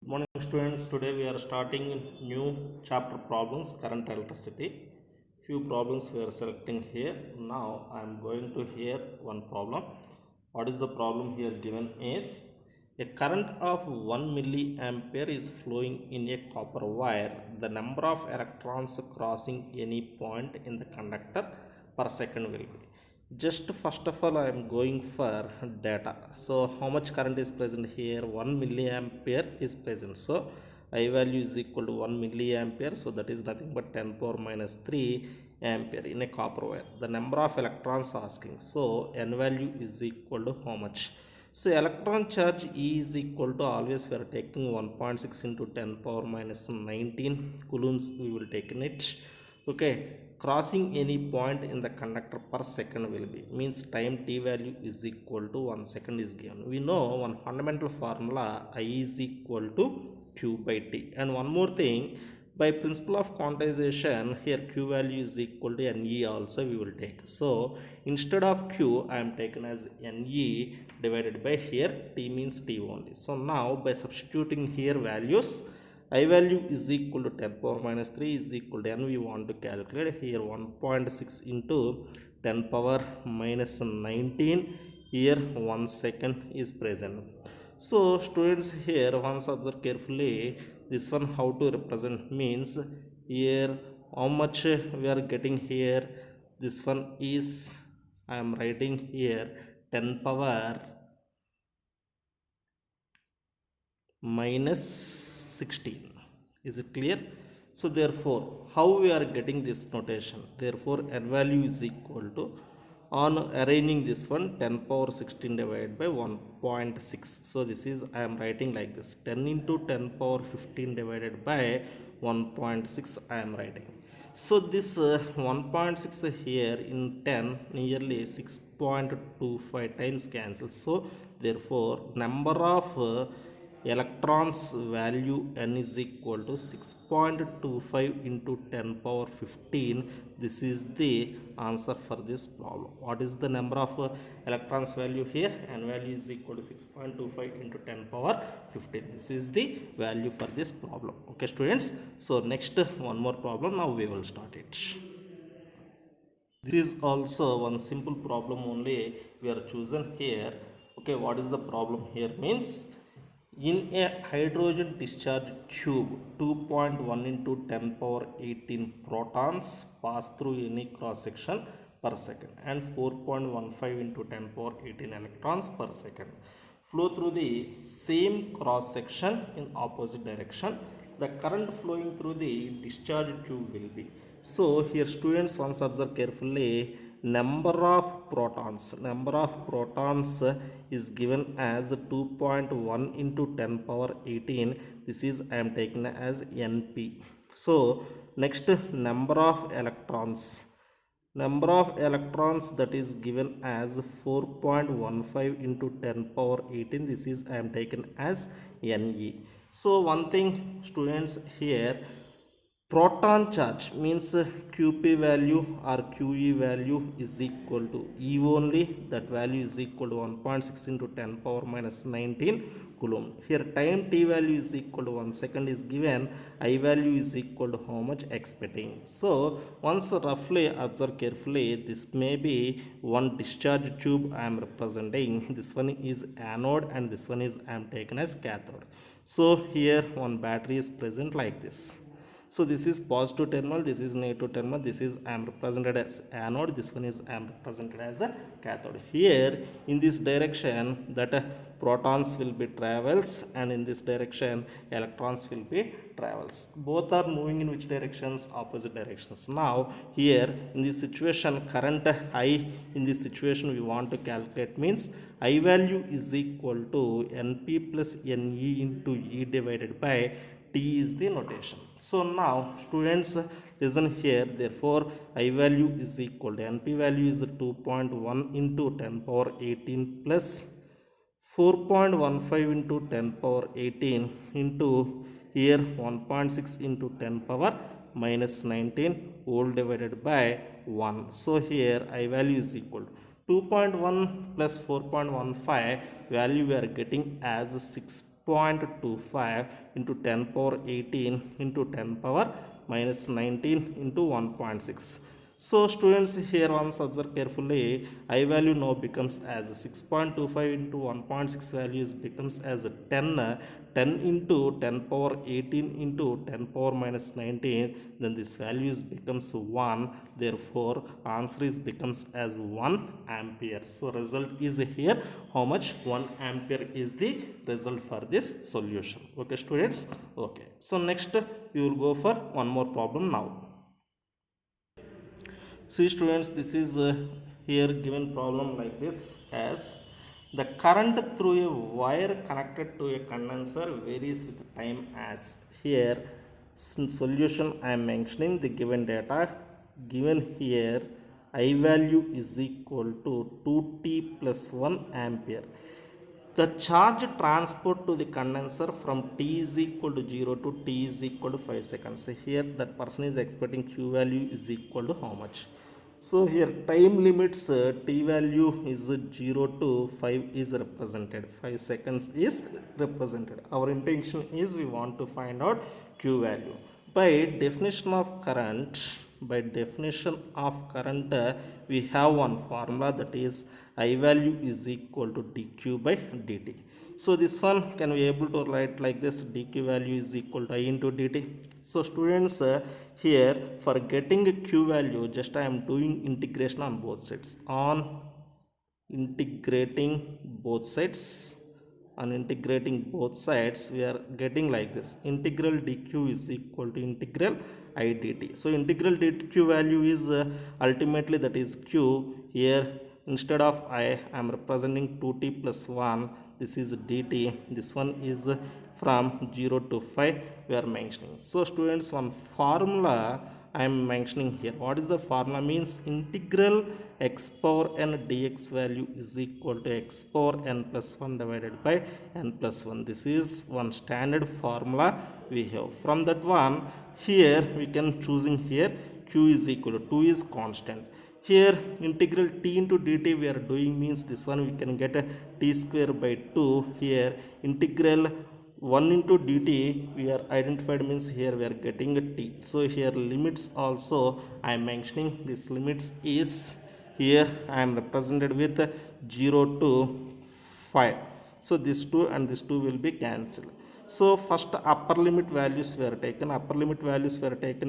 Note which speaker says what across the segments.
Speaker 1: Morning students, today we are starting new chapter problems current electricity. Few problems we are selecting here. Now I am going to hear one problem. What is the problem here given is a current of 1 milliampere is flowing in a copper wire. The number of electrons crossing any point in the conductor per second will be. Just first of all I am going for data. So how much current is present here? 1 milliampere is present, so I value is equal to 1 milliampere, so that is nothing but 10 power minus 3 ampere in a copper wire. The number of electrons asking, so n value is equal to how much? So electron charge E is equal to, always we are taking 1.6 into 10 power minus 19 coulombs we will take in it. Okay, crossing any point in the conductor per second will be, means time t value is equal to 1 second is given. We know one fundamental formula, I is equal to q by t. And one more thing, by principle of quantization, here q value is equal to ne also we will take. So instead of q I am taken as ne divided by, here t means t only. So now by substituting here values, I value is equal to 10 power minus 3 is equal to n. We want to calculate here 1.6 into 10 power minus 19. Here 1 second is present. So students, here once observe carefully this one how to represent, means here how much we are getting here. This one is, I am writing here 10 power minus 16. Is it clear? So therefore how we are getting this notation? Therefore n value is equal to, on arranging this one, 10 power 16 divided by 1.6. So this is, I am writing like this, 10 into 10 power 15 divided by 1.6 I am writing. So this 1.6 here in 10, nearly 6.25 times cancels. So therefore number of electrons value n is equal to 6.25 into 10 power 15. This is the answer for this problem. What is the number of electrons value here? N value is equal to 6.25 into 10 power 15. This is the value for this problem. Okay students, so next one more problem, now we will start it. This is also one simple problem only we are chosen here. Okay, what is the problem here? Means in a hydrogen discharge tube, 2.1 into 10 power 18 protons pass through any cross section per second, and 4.15 into 10 power 18 electrons per second flow through the same cross section in opposite direction. The current flowing through the discharge tube will be. So here students, once observe carefully, number of protons is given as 2.1 into 10 power 18. This is I am taking as np. So next, number of electrons that is given as 4.15 into 10 power 18. This is I am taken as ne. So one thing students, here proton charge means qp value or qe value is equal to e only, that value is equal to 1.6 into 10 power minus 19 coulomb. Here time t value is equal to 1 second is given, I value is equal to how much? Expecting. So once roughly observe carefully, this may be one discharge tube I am representing. This one is anode and this one is I am taken as cathode. So here one battery is present like this. So this is positive terminal, this is negative terminal, this is I am represented as anode, this one is I am represented as a cathode. Here in this direction that protons will be travels, and in this direction electrons will be travels. Both are moving in which directions? Opposite directions. Now here in this situation, current I in this situation we want to calculate, means I value is equal to np plus ne into e divided by t is the notation. So now students listen here, therefore I value is equal to, np value is 2.1 into 10 power 18 plus 4.15 into 10 power 18 into here 1.6 into 10 power minus 19 whole divided by 1. So here I value is equal to 2.1 plus 4.15 value we are getting as 6. 6.25 into 10 power 18 into 10 power minus 19 into 1.6. So students, here once observe carefully, I value now becomes as 6.25 into 1.6 values becomes as 10, 10 into 10 power 18 into 10 power minus 19, then this values becomes 1, therefore answer is becomes as 1 ampere. So result is here, how much? 1 ampere is the result for this solution. Okay students, okay. So next we will go for one more problem now. See students, this is here given problem like this as the current through a wire connected to a condenser varies with time as. Here in solution I am mentioning the given data given here. I value is equal to 2t plus 1 ampere. The charge transport to the condenser from t is equal to 0 to t is equal to 5 seconds. So here that person is expecting q value is equal to how much? So here time limits t value is 0 to 5 is represented. 5 seconds is represented. Our intention is we want to find out q value. By definition of current, we have one formula, that is I value is equal to dq by dt. So this one can be able to write like this, dq value is equal to I into dt. So students, here for getting a q value, just I am doing integration on both sides. On integrating both sides, we are getting like this, integral dq is equal to integral I dt. So integral dq value is ultimately that is q. Here instead of I am representing 2t plus 1, this is dt. This one is from 0 to 5 we are mentioning. So students, one formula I am mentioning here. What is the formula? Means integral x power n dx value is equal to x power n plus 1 divided by n plus 1. This is one standard formula we have. From that one, here we can choosing here q is equal to 2 is constant. Here integral t into dt we are doing, means this one we can get a t square by 2. Here integral 1 into dt we are identified, means here we are getting a t. So here limits also I am mentioning, this limits is here I am represented with 0 to 5. So this 2 and this 2 will be cancelled. So first upper limit values were taken.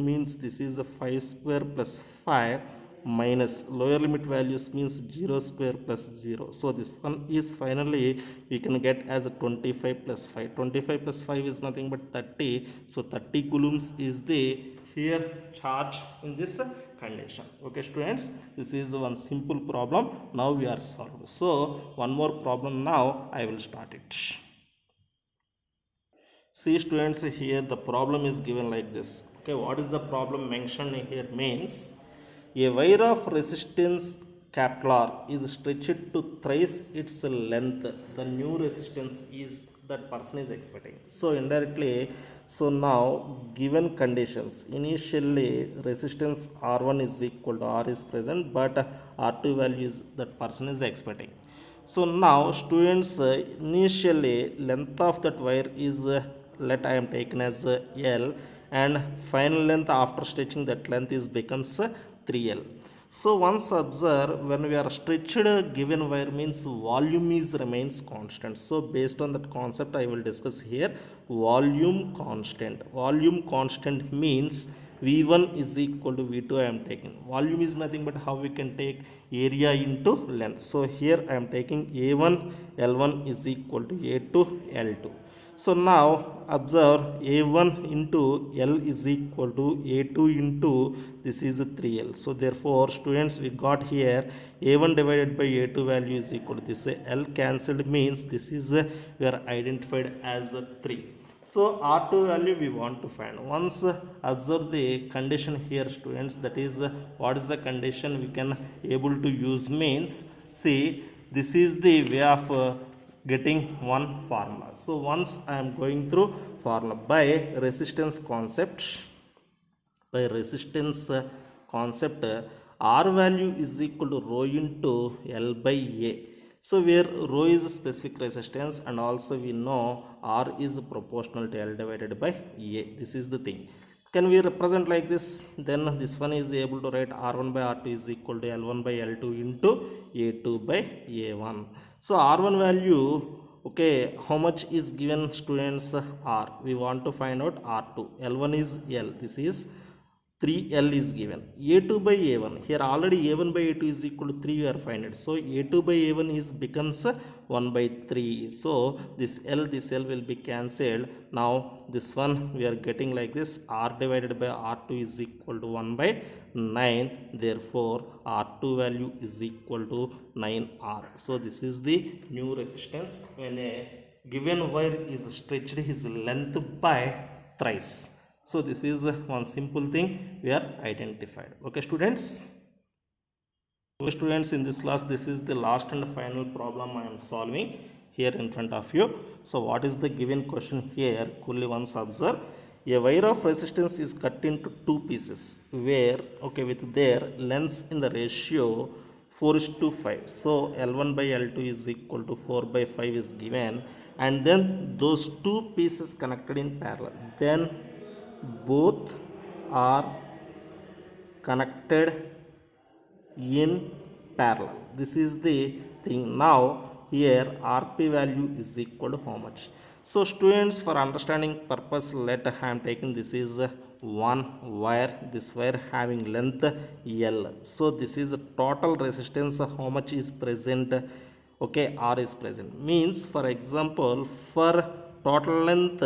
Speaker 1: Means this is a 5 square plus 5 minus lower limit values, means 0 square plus 0. So this one is finally we can get as a 25 plus 5. 25 plus 5 is nothing but 30. So 30 coulombs is the here charge in this condition. Okay students, this is one simple problem. Now we are solved. So one more problem now I will start it. See students, here the problem is given like this. Okay, what is the problem mentioned here? Means a wire of resistance capital R is stretched to thrice its length. The new resistance is that person is expecting. So indirectly, so now given conditions, initially resistance R1 is equal to R is present, but R2 value is that person is expecting. So now students, initially length of that wire is let I am taken as L, and final length after stretching that length is becomes 3L. So once observe, when we are stretched given wire, means volume is remains constant. So based on that concept I will discuss here volume constant. Volume constant means V1 is equal to V2 I am taking. Volume is nothing but how we can take area into length. So here I am taking A1 L1 is equal to A2 L2. So now observe A1 into L is equal to A2 into this is 3L. So therefore students, we got here A1 divided by A2 value is equal to this L cancelled, means this is we are identified as 3. So R2 value we want to find. Once observe the condition here students, that is what is the condition we can able to use, means see this is the way of getting one formula. So once I am going through formula by resistance concept, R value is equal to rho into L by A. So where rho is specific resistance, and also we know R is proportional to L divided by A. This is the thing. Can we represent like this? Then this one is able to write R1 by R2 is equal to L1 by L2 into A2 by A1. So R1 value, okay, how much is given, students? R. We want to find out R2. L1 is L. This is 3L is given. A2 by A1. Here already A1 by A2 is equal to 3 we are finding. So A2 by A1 is becomes 1 by 3. So this L will be cancelled. Now this one we are getting like this. R divided by R2 is equal to 1 by 9. Therefore R2 value is equal to 9R. So this is the new resistance when a given wire is stretched his length by thrice. So this is one simple thing we are identified. Okay, students. Okay, students, in this class, this is the last and final problem I am solving here in front of you. So what is the given question here? Coolly once observe. A wire of resistance is cut into two pieces where, okay, with their lengths in the ratio 4:5. So L1 by L2 is equal to 4 by 5 is given, and then those two pieces connected in parallel. Then both are connected in parallel. This is the thing. Now here RP value is equal to how much? So students, for understanding purpose, let I am taking this is one wire, this wire having length L. So this is total resistance. How much is present? Okay, R is present. Means, for example, for total length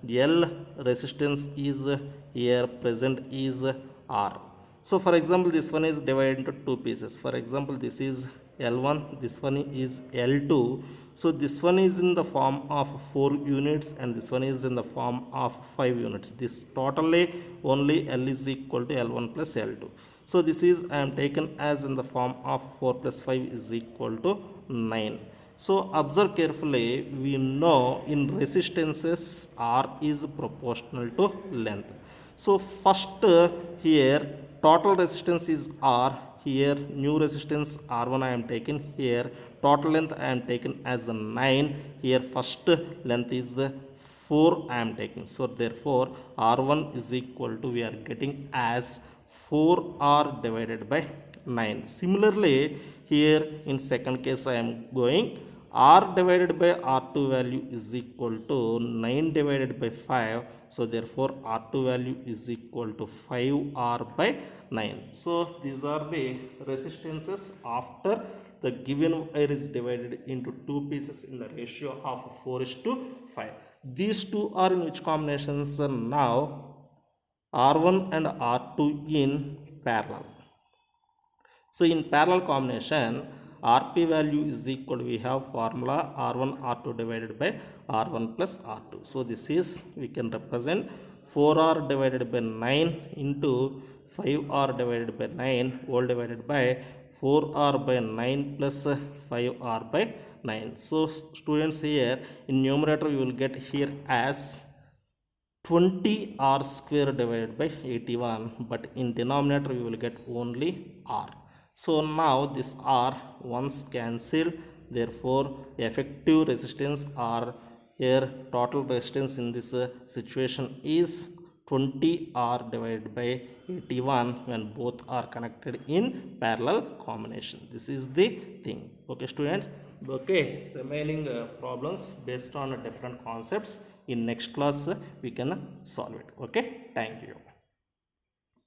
Speaker 1: L, resistance is here present is R. So for example, this one is divided into two pieces. For example, this is L1, this one is L2. So this one is in the form of 4 units and this one is in the form of 5 units. This totally only L is equal to L1 plus L2. So this is I am taken as in the form of 4 plus 5 is equal to 9. So observe carefully. We know in resistances R is proportional to length. So first here total resistance is R. Here new resistance R1 I am taken. Here total length I am taken as 9. Here first length is 4 I am taking. So therefore R1 is equal to, we are getting as 4R divided by 9. Similarly here in second case I am going R divided by R2 value is equal to 9 divided by 5. So therefore R2 value is equal to 5R by 9. So these are the resistances after the given wire is divided into two pieces in the ratio of 4:5. These two are in which combinations? Now R1 and R2 in parallel. So in parallel combination, RP value is equal to, we have formula R1 R2 divided by R1 plus R2. So this is, we can represent 4R divided by 9 into 5R divided by 9 all divided by 4R by 9 plus 5R by 9. So students, here in numerator you will get here as 20R square divided by 81, but in denominator we will get only R. So now this R once cancelled, therefore effective resistance or here total resistance in this situation is 20R divided by 81 when both are connected in parallel combination. This is the thing. Okay, students. Okay, remaining problems based on different concepts in next class we can solve it. Okay, thank you.